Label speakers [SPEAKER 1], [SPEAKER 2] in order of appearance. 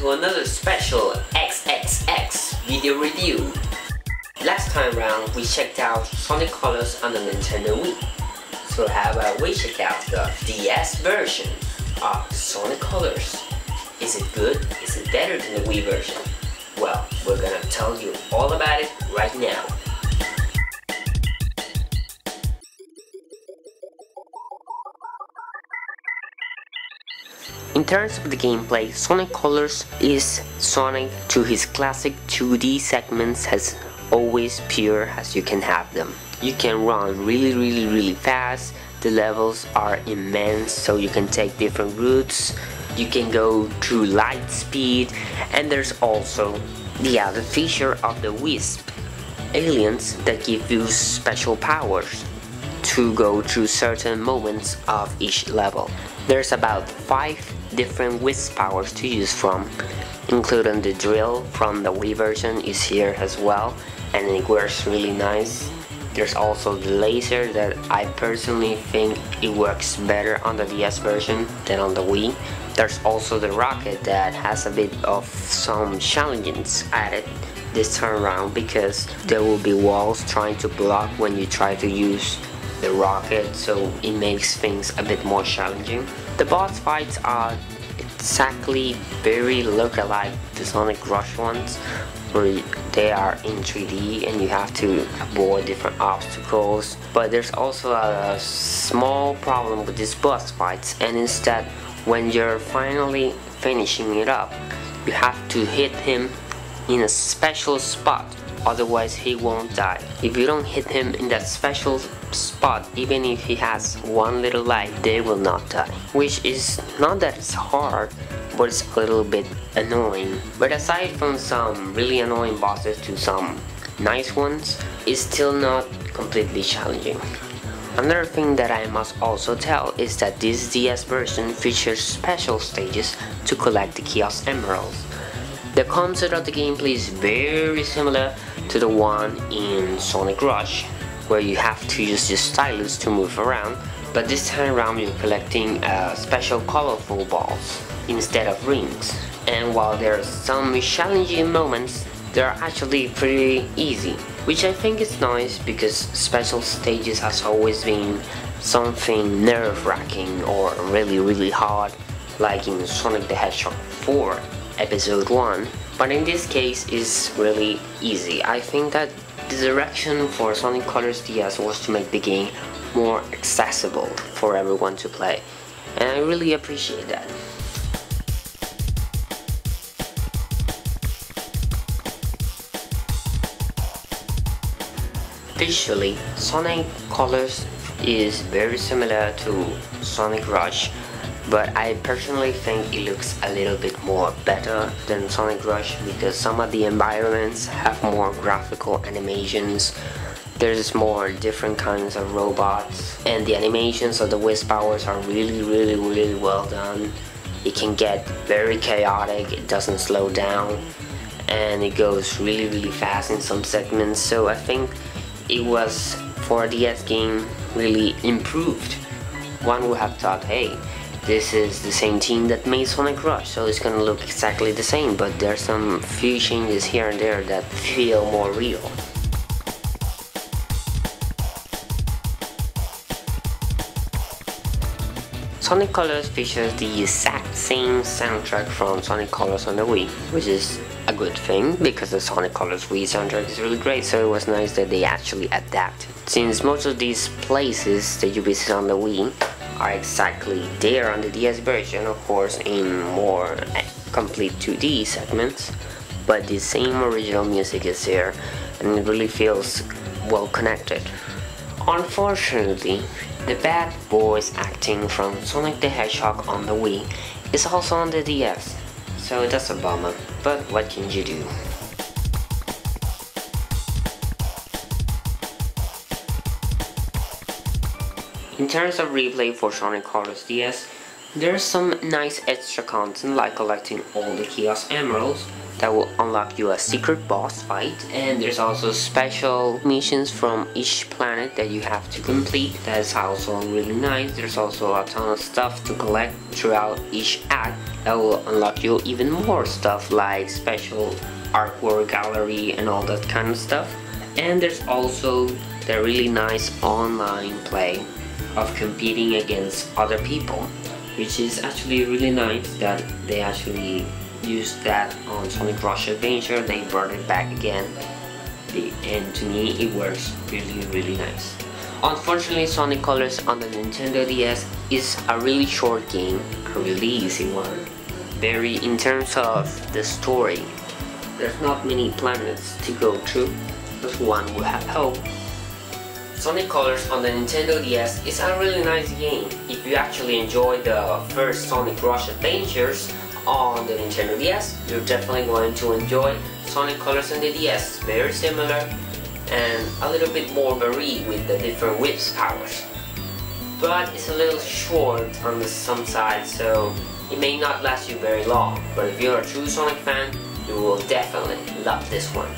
[SPEAKER 1] to another special SXS video review. Last time round we checked out Sonic Colors on the Nintendo Wii. So how about we check out the DS version of Sonic Colors? Is it good? Is it better than the Wii version? Well, we're gonna tell you all about it right now. In terms of the gameplay, Sonic Colors is Sonic to his classic 2D segments as always pure as you can have them. You can run really fast, the levels are immense so you can take different routes, you can go through light speed, and there's also the added feature of the Wisp aliens that give you special powers to go through certain moments of each level. There's about 5 different Wisp powers to use from, including the drill from the Wii version is here as well, and it works really nice. There's also the laser that I personally think it works better on the DS version than on the Wii. There's also the rocket that has a bit of some challenges added this time around because there will be walls trying to block when you try to use the rocket, so it makes things a bit more challenging. The boss fights are exactly very look-alike the Sonic Rush ones, where they are in 3D and you have to avoid different obstacles. But there's also a small problem with these boss fights, and instead when you're finally finishing it up, you have to hit him in a special spot, otherwise he won't die. If you don't hit him in that special spot, even if he has one little life, they will not die. Which is not that it's hard, but it's a little bit annoying. But aside from some really annoying bosses to some nice ones, it's still not completely challenging. Another thing that I must also tell is that this DS version features special stages to collect the Chaos Emeralds. The concept of the gameplay is very similar to the one in Sonic Rush, where you have to use your stylus to move around, but this time around you're collecting special colorful balls instead of rings. And while there are some challenging moments, they're actually pretty easy, which I think is nice because special stages has always been something nerve-wracking or really hard, like in Sonic the Hedgehog 4 Episode 1, but in this case it's really easy. I think that the direction for Sonic Colors DS was to make the game more accessible for everyone to play, and I really appreciate that. Visually, Sonic Colors is very similar to Sonic Rush, but I personally think it looks a little bit more better than Sonic Rush because some of the environments have more graphical animations. There's more different kinds of robots, and the animations of the Wisp powers are really well done. It can get very chaotic, it doesn't slow down, and it goes really fast in some segments, so I think it was, for a DS game, really improved. One would have thought, hey, this is the same team that made Sonic Rush, so it's gonna look exactly the same, but there's some few changes here and there that feel more real. Sonic Colors features the exact same soundtrack from Sonic Colors on the Wii, which is a good thing because the Sonic Colors Wii soundtrack is really great, so it was nice that they actually adapted. Since most of these places that you visit on the Wii are exactly there on the DS version, of course in more complete 2D segments, but the same original music is there and it really feels well connected. Unfortunately, the bad voice acting from Sonic the Hedgehog on the Wii is also on the DS, so that's a bummer, but what can you do? In terms of replay for Sonic Colors DS, there's some nice extra content like collecting all the Chaos Emeralds, that will unlock you a secret boss fight, and there's also special missions from each planet that you have to complete. That's also really nice. There's also a ton of stuff to collect throughout each act that will unlock you even more stuff like special artwork gallery and all that kind of stuff. And there's also the really nice online play of competing against other people, which is actually really nice that they actually used that on Sonic Rush Adventure. They brought it back again, and to me it works really nice. Unfortunately, Sonic Colors on the Nintendo DS is a really short game, a really easy one. Very in terms of the story, there's not many planets to go through, as one would have hoped. Sonic Colors on the Nintendo DS is a really nice game. If you actually enjoyed the first Sonic Rush Adventures on the Nintendo DS, you're definitely going to enjoy Sonic Colors on the DS. Very similar and a little bit more varied with the different whips powers. But it's a little short on some side, so it may not last you very long. But if you're a true Sonic fan, you will definitely love this one.